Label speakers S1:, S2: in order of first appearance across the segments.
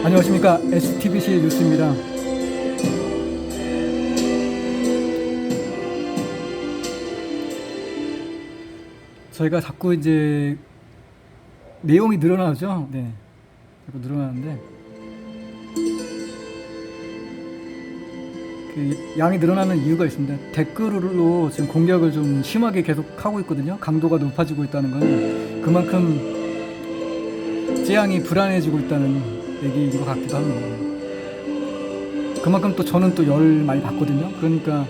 S1: 안녕하십니까. STBC 뉴스입니다. 저희가 자꾸 이제 내용이 늘어나죠. 네, 자꾸 늘어나는데 그 양이 늘어나는 이유가 있습니다. 댓글로 지금 공격을 좀 심하게 계속 하고 있거든요. 강도가 높아지고 있다는 건 그만큼 찌양이 불안해지고 있다는 얘기인 것 같기도 합니다. 그만큼 또 저는 또 열을 많이 받거든요. 그러니까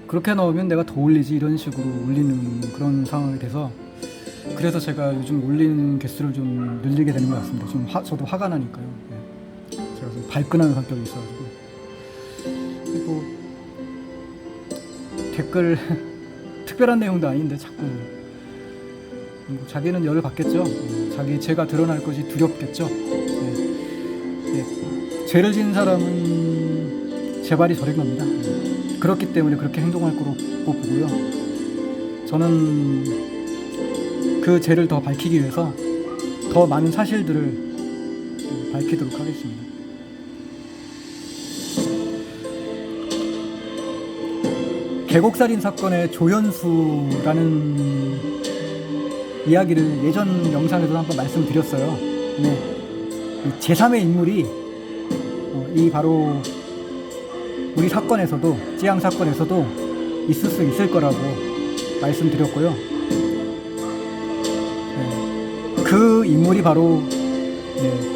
S1: 그렇게 나오면 내가 더 올리지 이런 식으로 올리는 그런 상황이 돼서, 그래서 제가 요즘 올리는 개수를 좀 늘리게 되는 것 같습니다. 좀 저도 화가 나니까요. 네. 제가 좀 발끈하는 성격이 있어가지고. 그리고 댓글 특별한 내용도 아닌데 자꾸 자기는 열을 받겠죠. 자기 죄가 드러날 것이 두렵겠죠. 네. 네. 죄를 지은 사람은 재발이 저린 겁니다. 그렇기 때문에 그렇게 행동할 거로 보고요. 저는 그 죄를 더 밝히기 위해서 더 많은 사실들을 밝히도록 하겠습니다. 계곡살인 사건의 조현수라는 이야기를 예전 영상에서 한번 말씀드렸어요. 네. 제3의 인물이 이 바로 우리 사건에서도, 찌양 사건에서도 있을 수 있을 거라고 말씀드렸고요. 네. 그 인물이 바로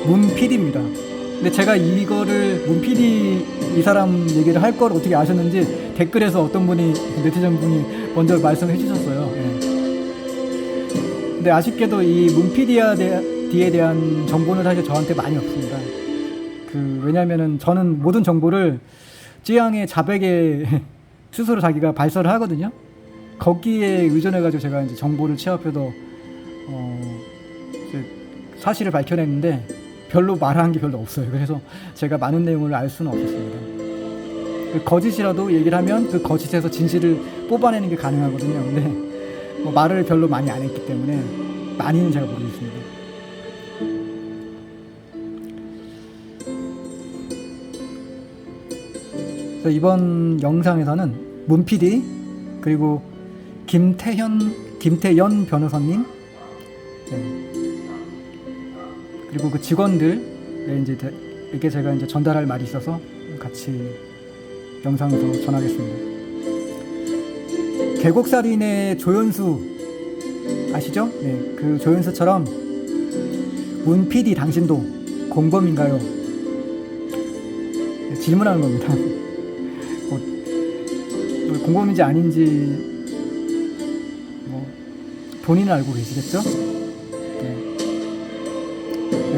S1: 문 PD입니다. 근데 제가 이거를 문 PD 이 사람 얘기를 할 걸 어떻게 아셨는지 댓글에서 어떤 분이, 네티즌 분이 먼저 말씀해 주셨어요. 네. 근데 아쉽게도 이 문 PD에 대한 정보는 사실 저한테 많이 없습니다. 왜냐면은 저는 모든 정보를 찌양의 자백에 스스로 자기가 발설을 하거든요. 거기에 의존해가지고 제가 이제 정보를 취합해서 이제 사실을 밝혀냈는데 별로 말한 게 별로 없어요. 그래서 제가 많은 내용을 알 수는 없었습니다. 거짓이라도 얘기를 하면 그 거짓에서 진실을 뽑아내는 게 가능하거든요. 근데 말을 별로 많이 안 했기 때문에 많이는 제가 모르겠습니다. 이번 영상에서는 문 PD 그리고 김태연 변호사님, 그리고 그 직원들에 이제 이렇게 제가 이제 전달할 말이 있어서 같이 영상에서 전하겠습니다. 계곡살인의 조현수 아시죠? 네, 그 조현수처럼 문 PD 당신도 공범인가요? 네, 질문하는 겁니다. 공범인지 아닌지 본인은 알고 계시겠죠? 네.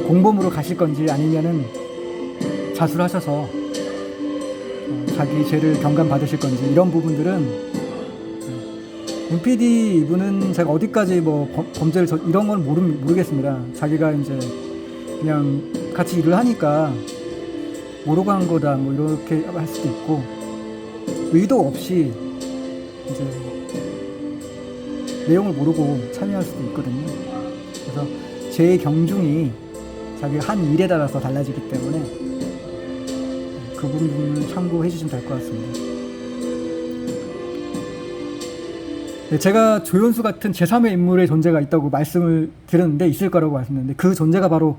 S1: 공범으로 가실 건지 아니면은 자수하셔서 자기 죄를 경감 받으실 건지, 이런 부분들은 문 PD 이분은 제가 어디까지 범죄를 이런 건 모르겠습니다. 자기가 이제 그냥 같이 일을 하니까 모르고 한 거다 이렇게 할 수도 있고, 의도 없이 이제 내용을 모르고 참여할 수도 있거든요. 그래서 제 경중이 자기가 한 일에 따라서 달라지기 때문에 그 부분을 참고해 주시면 될 것 같습니다. 네, 제가 조현수 같은 제3의 인물의 존재가 있다고 말씀을 드렸는데, 있을 거라고 말씀드렸는데, 그 존재가 바로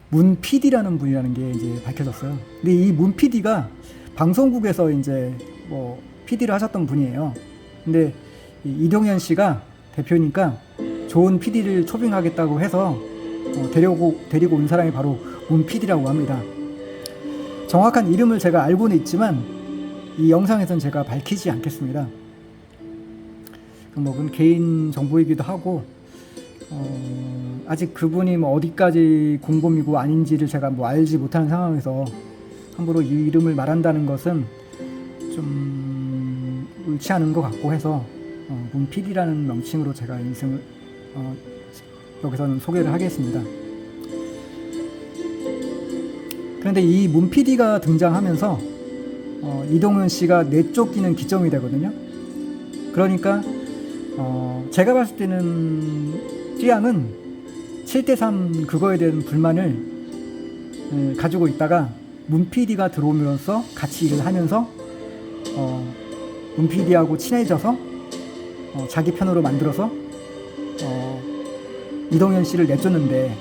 S1: 문 PD라는 분이라는 게 이제 밝혀졌어요. 근데 이 문 PD가 방송국에서 이제 PD를 하셨던 분이에요. 근데 이동현 씨가 대표니까 좋은 PD를 초빙하겠다고 해서 데리고 온 사람이 바로 문 PD라고 합니다. 정확한 이름을 제가 알고는 있지만 이 영상에서는 제가 밝히지 않겠습니다. 그건 개인 정보이기도 하고, 아직 그분이 어디까지 공범이고 아닌지를 제가 알지 못하는 상황에서 함부로 이 이름을 말한다는 것은 좀 옳지 않은 것 같고 해서 문 PD라는 명칭으로 제가 인승을 여기서는 소개를 하겠습니다. 그런데 이 문 PD가 등장하면서 이동현 씨가 내쫓기는 기점이 되거든요. 그러니까 제가 봤을 때는 찌양은 7대3 그거에 대한 불만을 가지고 있다가 문 PD가 들어오면서 같이 일을 하면서 문 PD하고 친해져서 자기 편으로 만들어서 이동현 씨를 내쫓는데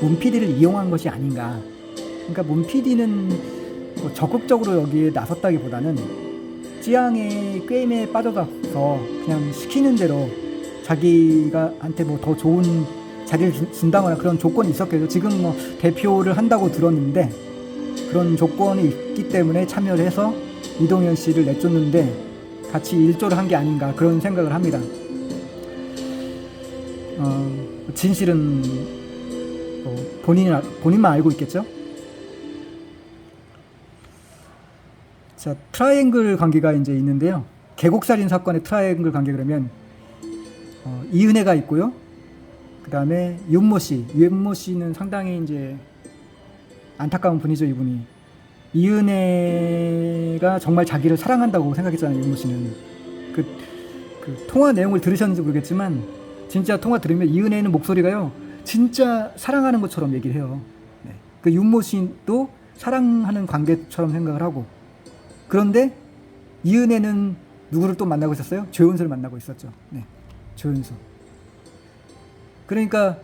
S1: 문 PD를 이용한 것이 아닌가. 그러니까 문 PD는 뭐 적극적으로 여기에 나섰다기보다는 찌양의 게임에 빠져서 그냥 시키는 대로 자기가 한테 뭐 더 좋은 자리를 준다거나 그런 조건이 있었겠죠. 지금 뭐 대표를 한다고 들었는데 그런 조건이 있기 때문에 참여를 해서 이동현 씨를 내쫓는데 같이 일조를 한 게 아닌가 그런 생각을 합니다. 진실은 본인만 알고 있겠죠. 자, 트라이앵글 관계가 이제 있는데요. 계곡살인 사건의 트라이앵글 관계 그러면 이은혜가 있고요. 그 다음에 윤모 씨는 상당히 이제 안타까운 분이죠. 이분이 이은혜가 정말 자기를 사랑한다고 생각했잖아요. 윤모 씨는 그 통화 내용을 들으셨는지 모르겠지만 진짜 통화 들으면 이은혜는 목소리가요 진짜 사랑하는 것처럼 얘기를 해요. 네. 그 윤모 씨도 사랑하는 관계처럼 생각을 하고, 그런데 이은혜는 누구를 또 만나고 있었어요? 조연수를 만나고 있었죠. 네. 조연수. 그러니까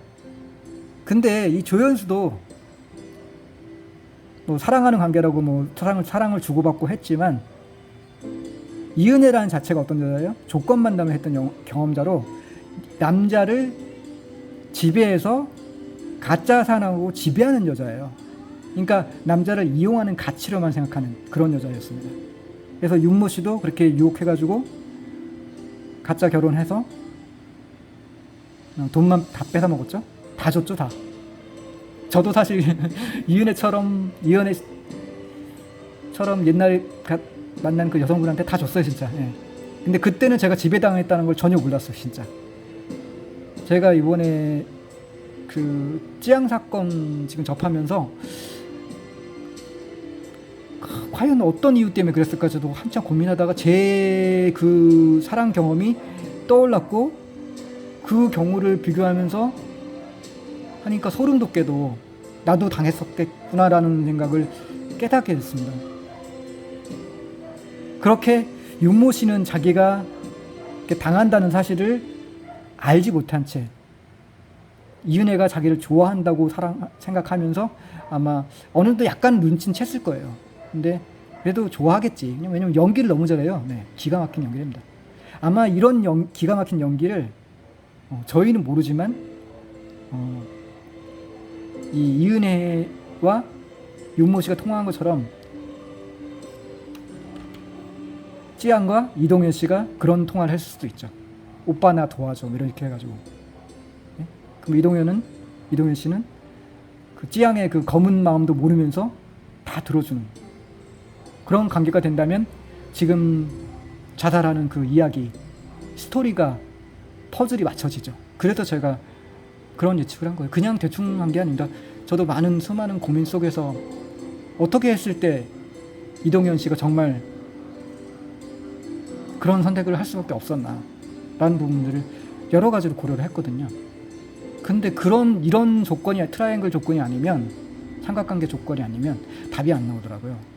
S1: 근데 이 조연수도 뭐 사랑하는 관계라고 뭐 사랑을 주고받고 했지만 이은혜라는 자체가 어떤 여자예요? 조건 만남을 했던 경험자로 남자를 지배해서 가짜 사랑하고 지배하는 여자예요. 그러니까 남자를 이용하는 가치로만 생각하는 그런 여자였습니다. 그래서 윤모 씨도 그렇게 유혹해가지고 가짜 결혼해서 돈만 다 뺏어 먹었죠. 다 줬죠, 다. 저도 사실 이은혜처럼 옛날에 만난 그 여성분한테 다 줬어요, 진짜. 예. 근데 그때는 제가 지배당했다는 걸 전혀 몰랐어요, 진짜. 제가 이번에 그 찌양 사건 지금 접하면서 과연 어떤 이유 때문에 그랬을까 저도 한참 고민하다가 제 그 사랑 경험이 떠올랐고 그 경우를 비교하면서 하니까 소름 돋게도 나도 당했었겠구나라는 생각을 깨닫게 됐습니다. 그렇게 윤모 씨는 자기가 당한다는 사실을 알지 못한 채 이은혜가 자기를 좋아한다고 생각하면서 아마 어느 정도 약간 눈치는 챘을 거예요. 근데 그래도 좋아하겠지. 왜냐면 연기를 너무 잘해요. 네, 기가 막힌 연기입니다. 아마 이런 기가 막힌 연기를 저희는 모르지만 이 이은혜와 윤모 씨가 통화한 것처럼 찌양과 이동현 씨가 그런 통화를 했을 수도 있죠. 오빠 나 도와줘 이렇게 해가지고. 네? 그럼 이동현 씨는 그 찌양의 그 검은 마음도 모르면서 다 들어주는 그런 관계가 된다면 지금 자살하는 그 이야기 스토리가 퍼즐이 맞춰지죠. 그래서 제가 그런 예측을 한 거예요. 그냥 대충 한 게 아닙니다. 저도 수많은 고민 속에서 어떻게 했을 때 이동현 씨가 정말 그런 선택을 할 수밖에 없었나 라는 부분들을 여러 가지로 고려를 했거든요. 근데 이런 조건이 트라이앵글 조건이 아니면 삼각관계 조건이 아니면 답이 안 나오더라고요.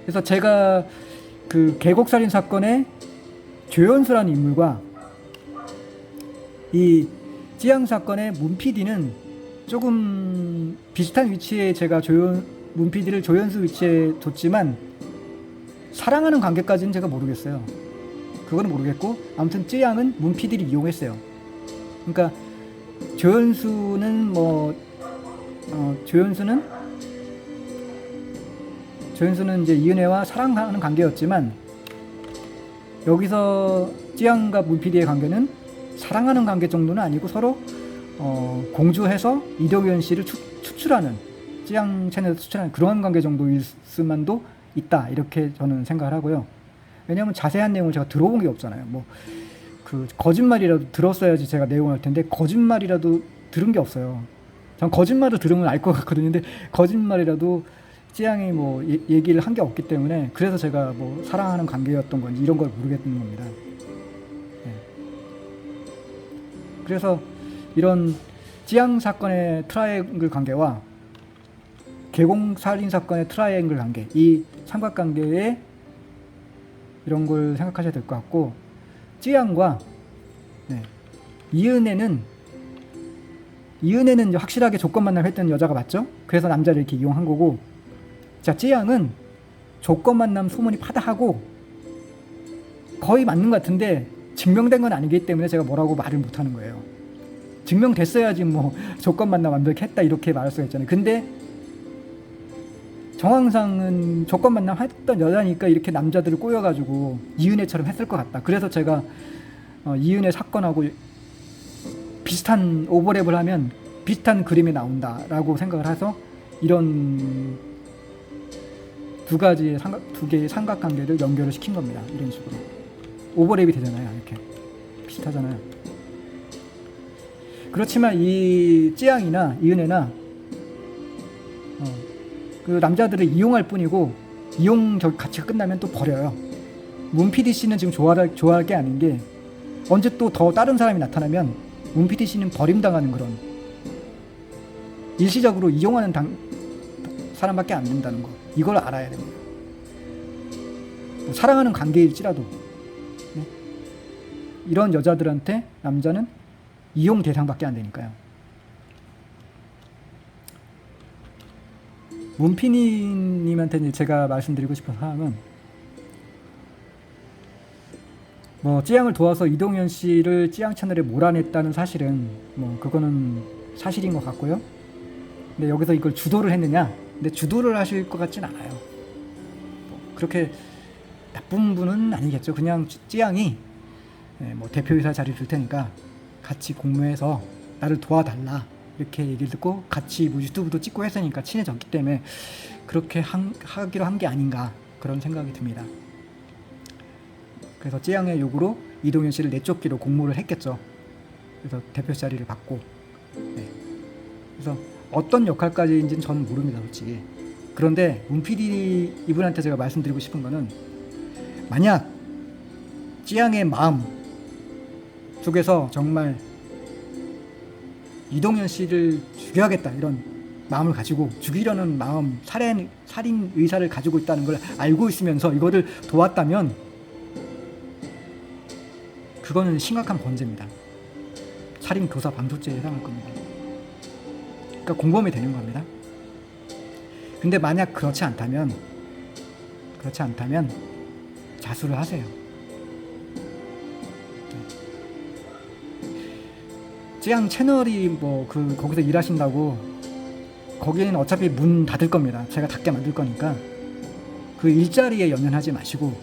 S1: 그래서 제가 그 계곡살인 사건의 조연수라는 인물과 이 찌양 사건의 문 PD는 조금 비슷한 위치에 제가 문 PD를 조연수 위치에 뒀지만 사랑하는 관계까지는 제가 모르겠어요. 그거는 모르겠고 아무튼 찌양은 문 PD를 이용했어요. 그러니까 조연수는 이제 이은혜와 사랑하는 관계였지만 여기서 찌양과 문 PD의 관계는 사랑하는 관계 정도는 아니고 서로 공주해서 이동현 씨를 추출하는 찌양 채널에서 추출하는 그런 관계 정도일 수만도 있다 이렇게 저는 생각을 하고요. 왜냐하면 자세한 내용을 제가 들어본 게 없잖아요. 그 거짓말이라도 들었어야지 제가 내용을 할 텐데 거짓말이라도 들은 게 없어요. 전 거짓말을 들으면 알 것 같거든요. 근데 거짓말이라도 찌양이 얘기를 한 게 없기 때문에 그래서 제가 사랑하는 관계였던 건지 이런 걸 모르겠는 겁니다. 네. 그래서 이런 찌양 사건의 트라이앵글 관계와 계공 살인 사건의 트라이앵글 관계, 이 삼각관계에 이런 걸 생각하셔야 될 것 같고, 찌양과 이은혜는 이제 확실하게 조건 만남 했던 여자가 맞죠? 그래서 남자를 이렇게 이용한 거고, 자, 찌양은 조건 만남 소문이 파다하고 거의 맞는 것 같은데 증명된 건 아니기 때문에 제가 뭐라고 말을 못하는 거예요. 증명됐어야지 뭐 조건 만남 완벽했다 이렇게 말할 수가 있잖아요. 근데 정황상은 조건 만남 했던 여자니까 이렇게 남자들을 꼬여가지고 이은혜처럼 했을 것 같다. 그래서 제가 이은혜 사건하고 비슷한 오버랩을 하면 비슷한 그림이 나온다라고 생각을 해서 이런 두 개의 삼각관계를 연결을 시킨 겁니다. 이런 식으로 오버랩이 되잖아요. 이렇게 비슷하잖아요. 그렇지만 이 찌양이나 이은혜나 그 남자들을 이용할 뿐이고, 이용 가치가 끝나면 또 버려요. 문 PD씨는 지금 좋아할 게 아닌 게, 언제 또 더 다른 사람이 나타나면 문 PD씨는 버림당하는 그런, 일시적으로 이용하는 사람밖에 안 된다는 거, 이걸 알아야 됩니다. 사랑하는 관계일지라도 이런 여자들한테 남자는 이용 대상밖에 안 되니까요. 문피니님한테 제가 말씀드리고 싶은 사항은, 뭐 찌양을 도와서 이동현 씨를 찌양 채널에 몰아냈다는 사실은 뭐 그거는 사실인 것 같고요. 근데 여기서 이걸 주도를 했느냐? 근데 주도를 하실 것 같진 않아요. 뭐 그렇게 나쁜 분은 아니겠죠. 그냥 찌양이 뭐 대표이사 자리 줄 테니까 같이 공모해서 나를 도와달라 이렇게 얘기를 듣고, 같이 뭐 유튜브도 찍고 했으니까 친해졌기 때문에 그렇게 하기로 한 게 아닌가, 그런 생각이 듭니다. 그래서 찌양의 요구로 이동현 씨를 내쫓기로 공모를 했겠죠. 그래서 대표 자리를 받고, 그래서 어떤 역할까지인지는 저는 모릅니다, 솔직히. 그런데 문PD 이분한테 제가 말씀드리고 싶은 거는, 만약 찌양의 마음 속에서 정말 이동현 씨를 죽여야겠다 이런 마음을 가지고, 죽이려는 마음, 살인 의사를 가지고 있다는 걸 알고 있으면서 이거를 도왔다면 그거는 심각한 범죄입니다. 살인 교사 방조죄에 해당할 겁니다. 그러니까 공범이 되는 겁니다. 근데 만약 그렇지 않다면 자수를 하세요. 찌양 채널이 뭐 거기서 일하신다고, 거기에는 어차피 문 닫을 겁니다. 제가 닫게 만들 거니까 그 일자리에 연연하지 마시고,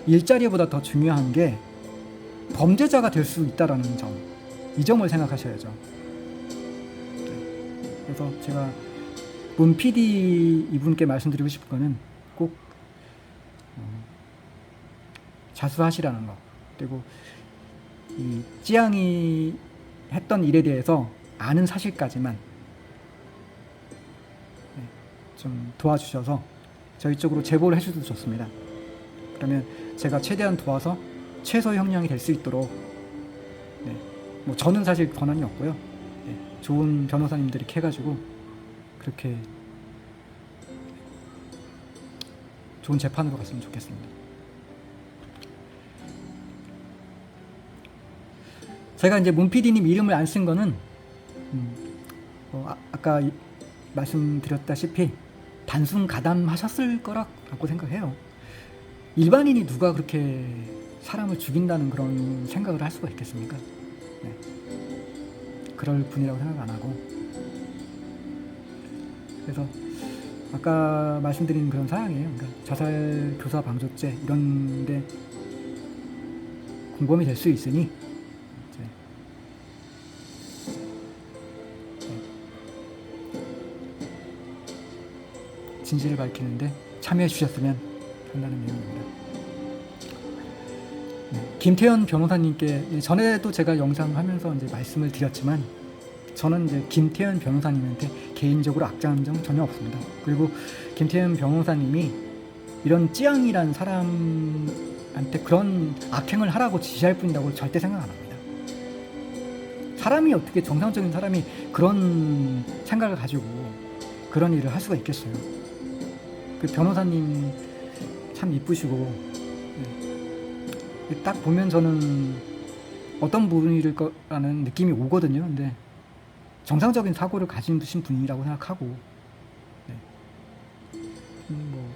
S1: 일자리보다 더 중요한 게 범죄자가 될 수 있다라는 점, 이 점을 생각하셔야죠. 그래서 제가 문 PD 이분께 말씀드리고 싶은 거는 꼭 자수하시라는 거. 그리고 이 찌양이 했던 일에 대해서 아는 사실까지만 좀 도와주셔서 저희 쪽으로 제보를 해주셔도 좋습니다. 그러면 제가 최대한 도와서 최소 형량이 될 수 있도록, 뭐 저는 사실 권한이 없고요. 좋은 변호사님들이 해가지고 그렇게 좋은 재판으로 갔으면 좋겠습니다. 제가 이제 문PD님 이름을 안 쓴 거는 아까 말씀드렸다시피 단순 가담하셨을 거라고 생각해요. 일반인이 누가 그렇게 사람을 죽인다는 그런 생각을 할 수가 있겠습니까? 그럴 분이라고 생각 안 하고, 그래서 아까 말씀드린 그런 사항이에요. 그러니까 자살 교사 방조죄 이런데 공범이 될 수 있으니 진실을 밝히는데 참여해 주셨으면 한다는 내용입니다. 김태현 변호사님께 전에도 제가 영상 하면서 이제 말씀을 드렸지만, 저는 이제 김태현 변호사님한테 개인적으로 악감한 점 전혀 없습니다. 그리고 김태현 변호사님이 이런 찌양이란 사람한테 그런 악행을 하라고 지시할 뿐이라고 절대 생각 안 합니다. 사람이 어떻게 정상적인 사람이 그런 생각을 가지고 그런 일을 할 수가 있겠어요. 그 변호사님 참 이쁘시고, 딱 보면 저는 어떤 분일 거라는 느낌이 오거든요. 근데 정상적인 사고를 가지신 분이라고 생각하고, 네. 뭐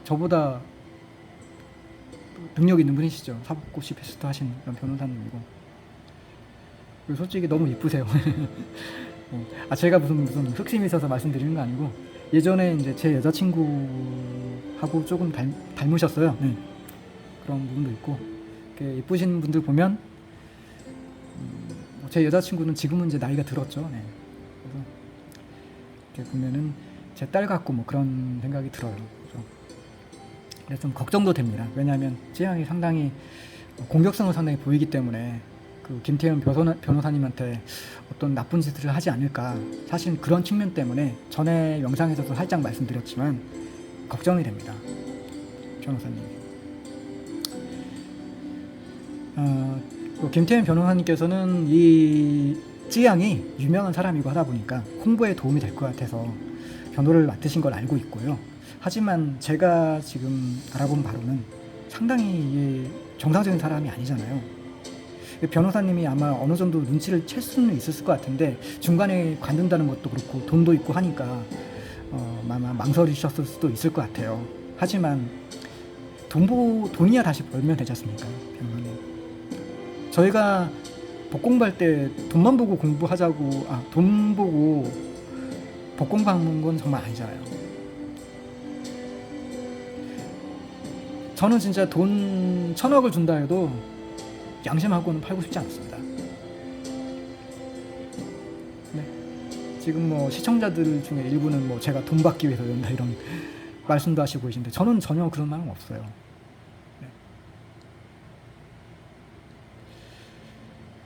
S1: 저보다 능력 있는 분이시죠. 사법고시 패스트 하신 그런 변호사님이고, 그리고 솔직히 너무 이쁘세요. 제가 무슨 흑심이 있어서 말씀드리는 거 아니고, 예전에 이제 제 여자친구하고 조금 닮으셨어요. 네. 그런 부분도 있고, 이렇게 예쁘신 분들 보면, 제 여자친구는 지금은 이제 나이가 들었죠. 네. 그래서 이렇게 보면은 제 딸 같고 뭐 그런 생각이 들어요. 그래서 좀 걱정도 됩니다. 왜냐하면 찌양이 상당히 공격성을 상당히 보이기 때문에 그 김태현 변호사님한테 어떤 나쁜 짓을 하지 않을까. 사실 그런 측면 때문에 전에 영상에서도 살짝 말씀드렸지만 걱정이 됩니다. 변호사님이. 김태현 변호사님께서는 이 찌양이 유명한 사람이고 하다 보니까 홍보에 도움이 될 것 같아서 변호를 맡으신 걸 알고 있고요. 하지만 제가 지금 알아본 바로는 상당히 정상적인 사람이 아니잖아요. 변호사님이 아마 어느 정도 눈치를 챌 수는 있었을 것 같은데 중간에 관둔다는 것도 그렇고 돈도 있고 하니까 아마 망설이셨을 수도 있을 것 같아요. 하지만 돈이야 다시 벌면 되지 않습니까? 변호사님. 저희가 법 공부할 때 돈만 보고 공부하자고, 돈 보고 법 공부하는 건 정말 아니잖아요. 저는 진짜 돈 1,000억을 준다 해도 양심하고는 팔고 싶지 않습니다. 네. 지금 뭐 시청자들 중에 일부는 뭐 제가 돈 받기 위해서 이런다 이런 말씀도 하시고 계신데 저는 전혀 그런 마음 없어요. 네.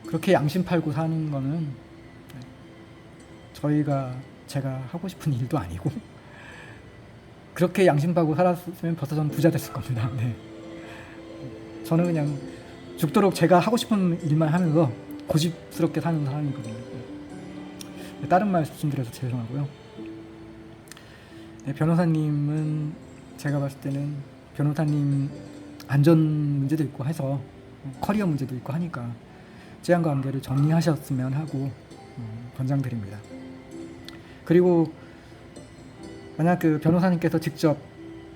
S1: 그렇게 양심 팔고 사는 거는 제가 하고 싶은 일도 아니고 그렇게 양심 팔고 살았으면 벌써 저는 부자 됐을 겁니다. 네. 저는 그냥 죽도록 제가 하고 싶은 일만 하면서 고집스럽게 사는 사람이거든요. 네. 다른 말씀드려서 죄송하고요. 네, 변호사님은 제가 봤을 때는 변호사님 안전 문제도 있고 해서 커리어 문제도 있고 하니까 찌양과 관계를 정리하셨으면 하고 권장드립니다. 그리고 만약 그 변호사님께서 직접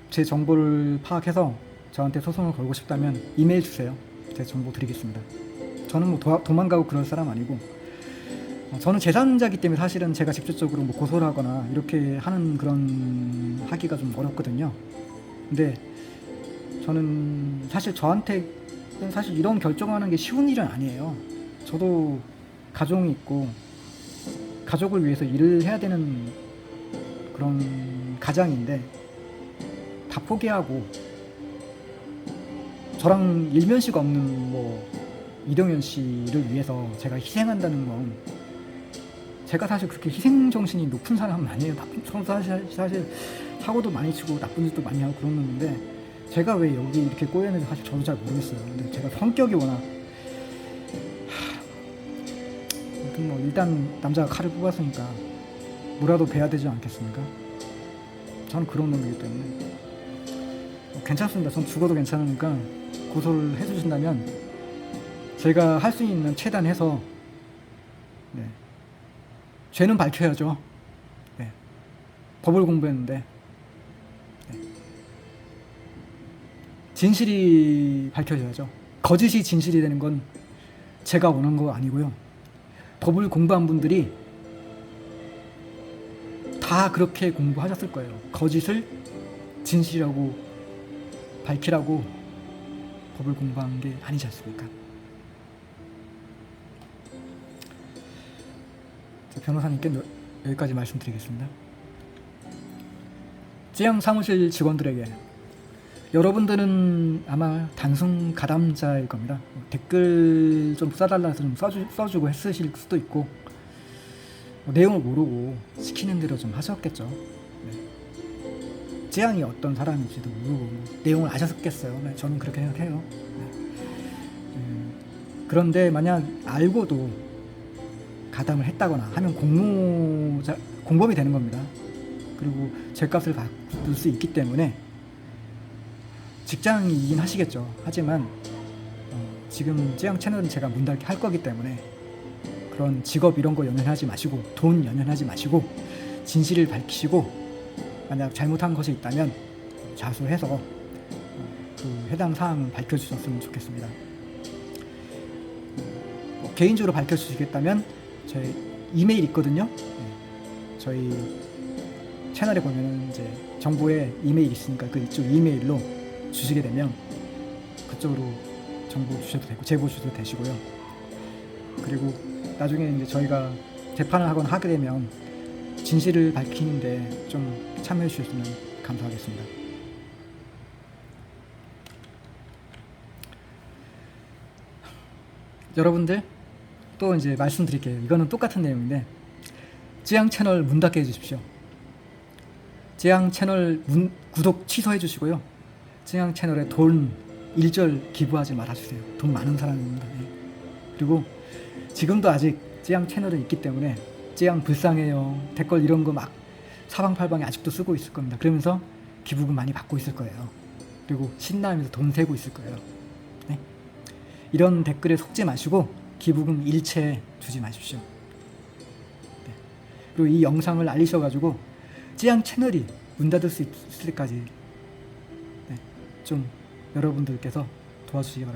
S1: 제 정보를 파악해서 저한테 소송을 걸고 싶다면 이메일 주세요. 제가 정보 드리겠습니다. 저는 뭐 도망가고 그럴 사람 아니고 저는 제3자이기 때문에 사실은 제가 직접적으로 뭐 고소를 하거나 이렇게 하는 그런 하기가 좀 어렵거든요. 근데 저는 사실 저한테 사실 이런 결정하는 게 쉬운 일은 아니에요. 저도 가족이 있고 가족을 위해서 일을 해야 되는 그런 가장인데 다 포기하고 저랑 일면식 없는 뭐 이동현 씨를 위해서 제가 희생한다는 건 제가 사실 그렇게 희생 정신이 높은 사람은 아니에요. 사실 사고도 많이 치고 나쁜 짓도 많이 하고 그러는데 제가 왜 여기 이렇게 꼬였는지 사실 저도 잘 모르겠어요. 근데 제가 성격이 워낙 아무튼 뭐 일단 남자가 칼을 뽑았으니까 뭐라도 베야 되지 않겠습니까? 저는 그런 놈이기 때문에 괜찮습니다. 전 죽어도 괜찮으니까 고소를 해주신다면 제가 할 수 있는 최대한 해서 네. 죄는 밝혀야죠. 네. 법을 공부했는데 네. 진실이 밝혀져야죠. 거짓이 진실이 되는 건 제가 원한 거 아니고요. 법을 공부한 분들이 다 그렇게 공부하셨을 거예요. 거짓을 진실이라고 밝히라고 법을 공부한 게 아니지 않습니까? 변호사님께 여기까지 말씀드리겠습니다. 찌양 사무실 직원들에게 여러분들은 아마 단순 가담자일 겁니다. 댓글 좀 써달라서 좀 써주고 했으실 수도 있고 내용을 모르고 시키는 대로 좀 하셨겠죠. 네. 찌양이 어떤 사람인지도 모르고 내용을 아셨겠어요. 네, 저는 그렇게 생각해요. 네. 그런데 만약 알고도 가담을 했다거나 하면 공범이 되는 겁니다. 그리고 죄값을 받을 수 있기 때문에 직장이긴 하시겠죠. 하지만 지금 쯔양 채널은 제가 문 닫게 할 거기 때문에 그런 직업 이런 거 연연하지 마시고 돈 연연하지 마시고 진실을 밝히시고 만약 잘못한 것이 있다면 자수해서 그 해당 사항은 밝혀주셨으면 좋겠습니다. 개인적으로 밝혀주시겠다면 저희 이메일 있거든요. 저희 채널에 보면은 이제 정보에 이메일 있으니까 그 이쪽 이메일로 주시게 되면 그쪽으로 정보 주셔도 되고 제보 주셔도 되시고요. 그리고 나중에 이제 저희가 재판을 하게 되면 진실을 밝히는데 좀 참여해 주셨으면 감사하겠습니다. 여러분들 또 이제 말씀드릴게요. 이거는 똑같은 내용인데 쯔양 채널 문 닫게 해주십시오. 쯔양 채널 구독 취소해 주시고요. 쯔양 채널에 돈 일절 기부하지 말아주세요. 돈 많은 사람입니다. 그리고 지금도 아직 쯔양 채널은 있기 때문에 쯔양 불쌍해요 댓글 이런 거 막 사방팔방에 아직도 쓰고 있을 겁니다. 그러면서 기부금 많이 받고 있을 거예요. 그리고 신나면서 돈 세고 있을 거예요. 네? 이런 댓글에 속지 마시고 기부금 일체 주지 마십시오. 네. 그리고 이 영상을 알리셔가지고 쯔양 채널이 문 닫을 수 있을 때까지 네. 좀 여러분들께서 도와주시기 바랍니다.